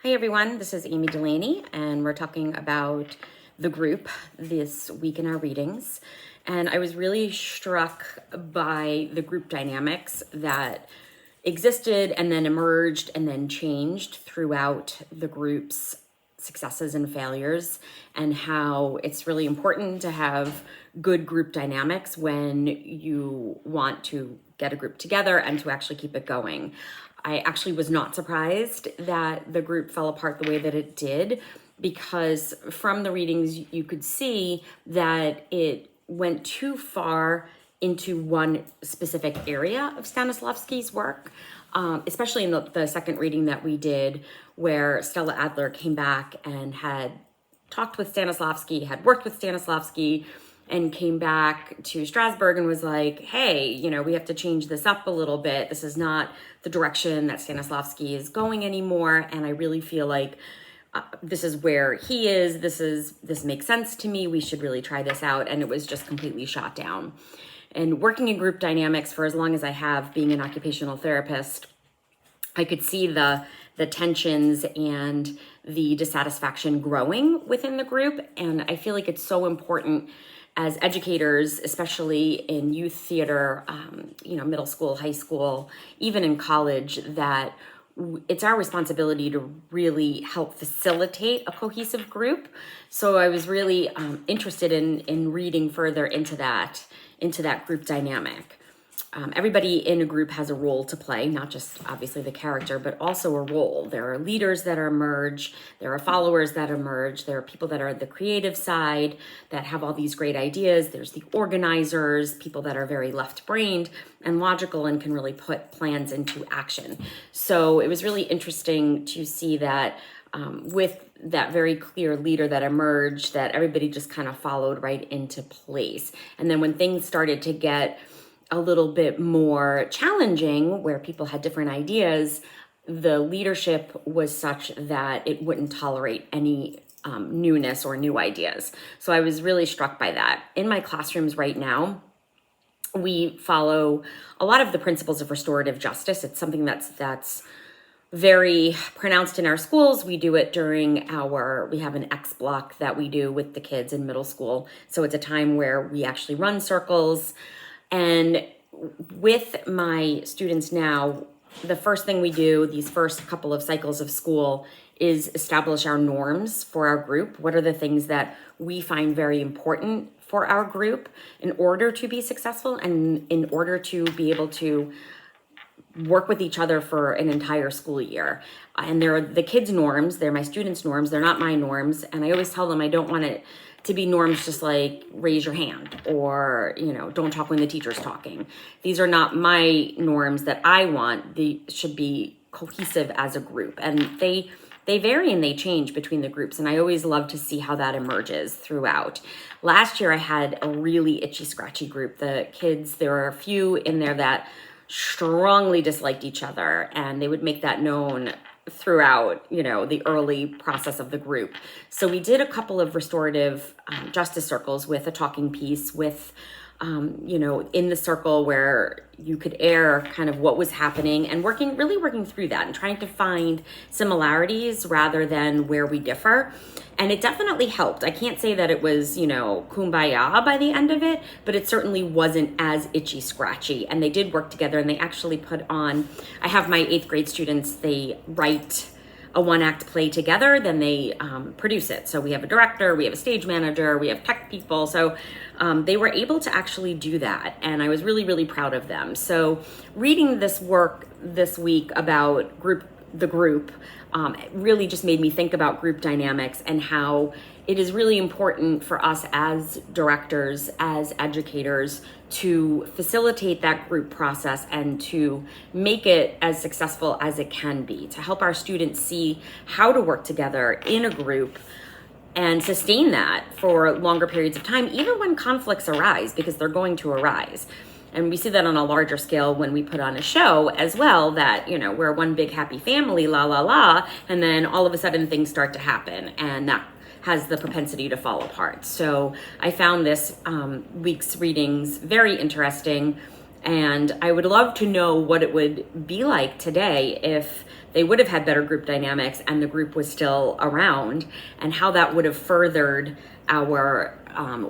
Hi everyone, this is Amy Delaney and we're talking about the group this week in our readings. And I was really struck by the group dynamics that existed and then emerged and then changed throughout the group's successes and failures, and how it's really important to have good group dynamics when you want to get a group together and to actually keep it going. I actually was not surprised that the group fell apart the way that it did, because from the readings you could see that it went too far into one specific area of Stanislavski's work, especially in the second reading that we did, where Stella Adler came back and had talked with Stanislavski, had worked with Stanislavski, and came back to Strasbourg and was like, hey, we have to change this up a little bit. This is not the direction that Stanislavski is going anymore. And I really feel like this is where he is. This makes sense to me. We should really try this out. And it was just completely shot down. And working in group dynamics for as long as I have, being an occupational therapist, I could see the tensions and the dissatisfaction growing within the group. And I feel like it's so important as educators, especially in youth theater, middle school, high school, even in college, that it's our responsibility to really help facilitate a cohesive group. So I was really interested in reading further into that group dynamic. Everybody in a group has a role to play, not just obviously the character, but also a role. There are leaders that emerge, there are followers that emerge, there are people that are the creative side that have all these great ideas, there's the organizers, people that are very left-brained and logical and can really put plans into action. So it was really interesting to see that with that very clear leader that emerged, that everybody just kind of followed right into place. And then when things started to get a little bit more challenging, where people had different ideas, the leadership was such that it wouldn't tolerate any newness or new ideas. So I was really struck by that. In my classrooms right now, we follow a lot of the principles of restorative justice. It's something that's very pronounced in our schools. We do it during we have an X block that we do with the kids in middle school. So it's a time where we actually run circles. And with my students now, the first thing we do these first couple of cycles of school is establish our norms for our group. What are the things that we find very important for our group in order to be successful and in order to be able to work with each other for an entire school year? And they're the kids' norms, they're my students' norms, they're not my norms. And I always tell them I don't want it to be norms just like raise your hand or, don't talk when the teacher's talking. These are not my norms that I want. They should be cohesive as a group. And they vary and they change between the groups. And I always love to see how that emerges throughout. Last year, I had a really itchy, scratchy group. The kids, there were a few in there that strongly disliked each other, and they would make that known throughout, the early process of the group. So we did a couple of restorative justice circles with a talking piece with, in the circle where you could air kind of what was happening and really working through that and trying to find similarities rather than where we differ. And it definitely helped. I can't say that it was, kumbaya by the end of it, but it certainly wasn't as itchy scratchy. And they did work together, and they actually put on, I have my 8th grade students, they write a 1-act play together, then they produce it. So we have a director, we have a stage manager, we have tech people. So they were able to actually do that. And I was really, really proud of them. So reading this work this week about the group really just made me think about group dynamics and how it is really important for us as directors, as educators, to facilitate that group process and to make it as successful as it can be, to help our students see how to work together in a group and sustain that for longer periods of time, even when conflicts arise, because they're going to arise. And we see that on a larger scale when we put on a show as well, that, we're one big happy family, la, la, la, and then all of a sudden things start to happen, and that has the propensity to fall apart. So I found this week's readings very interesting, and I would love to know what it would be like today if they would have had better group dynamics and the group was still around, and how that would have furthered our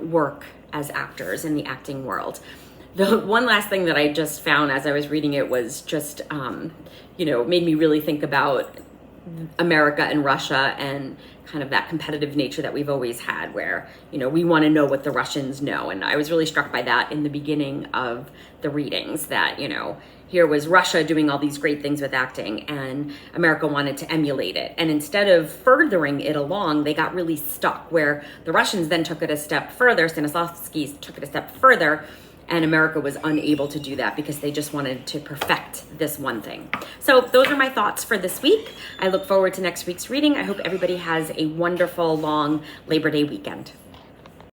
work as actors in the acting world. The one last thing that I just found as I was reading it was just, made me really think about America and Russia and kind of that competitive nature that we've always had, where, we want to know what the Russians know. And I was really struck by that in the beginning of the readings, that, here was Russia doing all these great things with acting, and America wanted to emulate it. And instead of furthering it along, they got really stuck, where the Russians then took it a step further, Stanislavski took it a step further, and America was unable to do that because they just wanted to perfect this one thing. So those are my thoughts for this week. I look forward to next week's reading. I hope everybody has a wonderful, long Labor Day weekend.